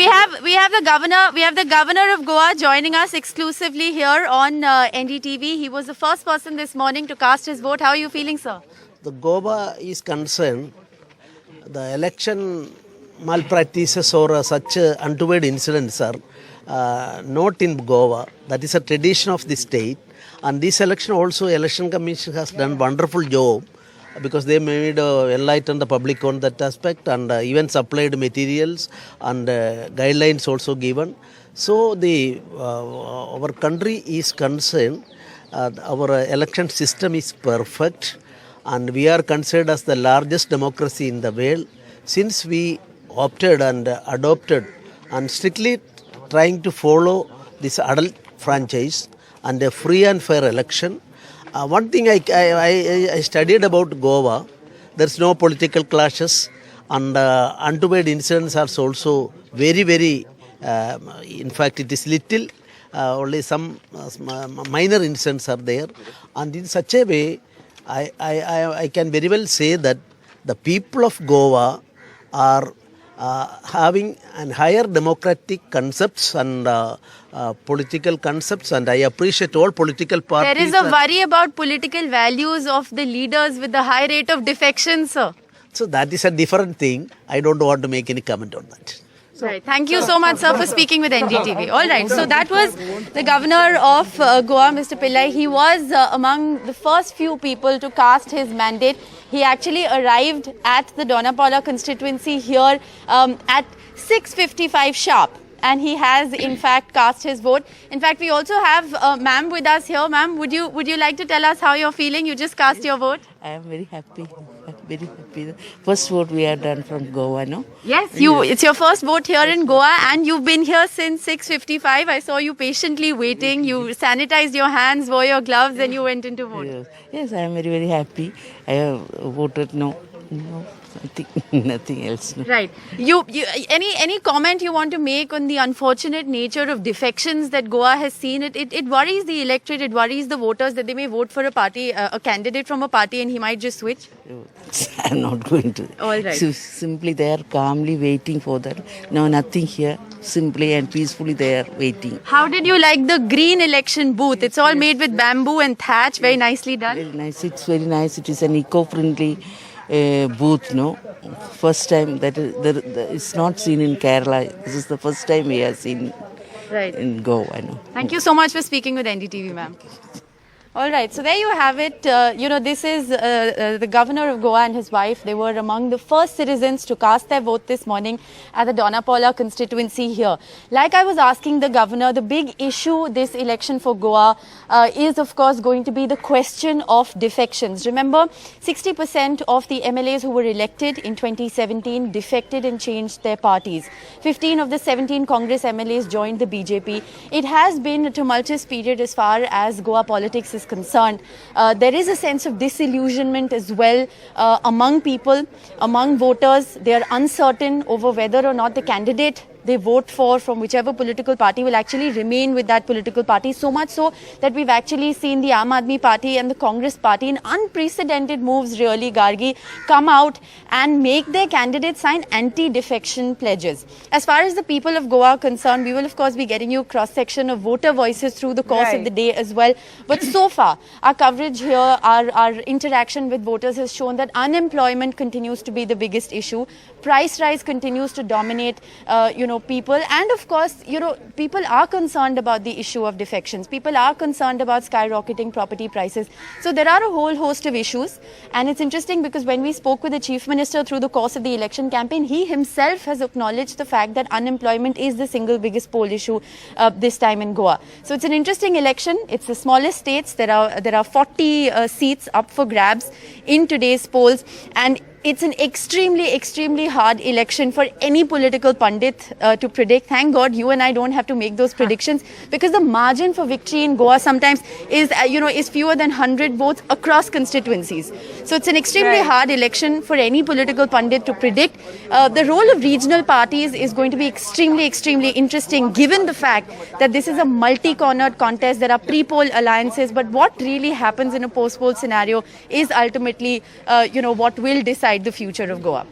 We have the governor of Goa joining us exclusively here on NDTV. He was the first person this morning to cast his vote. How are you feeling, sir? The Goa is concerned, the election malpractices or such untoward incidents are not in Goa. That is a tradition of the state. And this election also, Election Commission has done wonderful job because they made enlighten the public on that aspect and even supplied materials and guidelines also given. So our country is concerned, our election system is perfect and we are considered as the largest democracy in the world since we opted and adopted and strictly trying to follow this adult franchise and a free and fair election. One thing I studied about Goa, there's no political clashes and untoward incidents are also very, very, in fact it is little, only some minor incidents are there. And in such a way, I can very well say that the people of Goa are having a higher democratic concepts and political concepts, and I appreciate all political parties. There is a worry about political values of the leaders with the high rate of defections, sir. So that is a different thing. I don't want to make any comment on that. Right. Thank you so much, sir, for speaking with NDTV. All right. So that was the governor of Goa, Mr. Pillai. He was among the first few people to cast his mandate. He actually arrived at the Taleigao constituency here at 6:55 sharp. And he has, in fact, cast his vote. In fact, we also have ma'am with us here. Ma'am, would you like to tell us how you're feeling? You just cast your vote. I am very happy. Very happy. First vote we have done from Goa, no? Yes, it's your first vote here in Goa, and you've been here since 6:55. I saw you patiently waiting. You sanitized your hands, wore your gloves, and you went into vote. Yes, I am very, very happy. I have voted no. Nothing else. No. Right. Any comment you want to make on the unfortunate nature of defections that Goa has seen? It worries the electorate, it worries the voters that they may vote for a party, a candidate from a party, and he might just switch. I'm not going to. All right. So simply they are calmly waiting for that. No, nothing here. Simply and peacefully they are waiting. How did you like the green election booth? It's all made with bamboo and thatch. Very nicely done. Very nice. It's very nice. It is an eco-friendly booth, no? First time that it's not seen in Kerala. This is the first time we have seen in Goa. No? Thank you so much for speaking with NDTV, ma'am. All right, so there you have it. This is the governor of Goa and his wife. They were among the first citizens to cast their vote this morning at the Taleigao constituency here. Like I was asking the governor, the big issue this election for Goa is, of course, going to be the question of defections. Remember, 60% of the MLAs who were elected in 2017 defected and changed their parties. 15 of the 17 Congress MLAs joined the BJP. It has been a tumultuous period as far as Goa politics is concerned. There is a sense of disillusionment as well among people, among voters. They are uncertain over whether or not the candidate they vote for from whichever political party will actually remain with that political party. So much so that we've actually seen the Aam Aadmi Party and the Congress Party in unprecedented moves, really, Gargi, come out and make their candidates sign anti-defection pledges. As far as the people of Goa are concerned, we will of course be getting you a cross-section of voter voices through the course of the day as well. But so far, our coverage here, our interaction with voters has shown that unemployment continues to be the biggest issue. Price rise continues to dominate, people. And of course, people are concerned about the issue of defections. People are concerned about skyrocketing property prices. So there are a whole host of issues. And it's interesting because when we spoke with the Chief Minister through the course of the election campaign, he himself has acknowledged the fact that unemployment is the single biggest poll issue this time in Goa. So it's an interesting election. It's the smallest states. There are 40 seats up for grabs in today's polls. And it's an extremely, extremely hard election for any political pundit to predict. Thank God you and I don't have to make those predictions because the margin for victory in Goa sometimes is fewer than 100 votes across constituencies. So it's an extremely hard election for any political pundit to predict. The role of regional parties is going to be extremely, extremely interesting given the fact that this is a multi-cornered contest. There are pre-poll alliances, but what really happens in a post-poll scenario is ultimately, what will decide the future of Goa.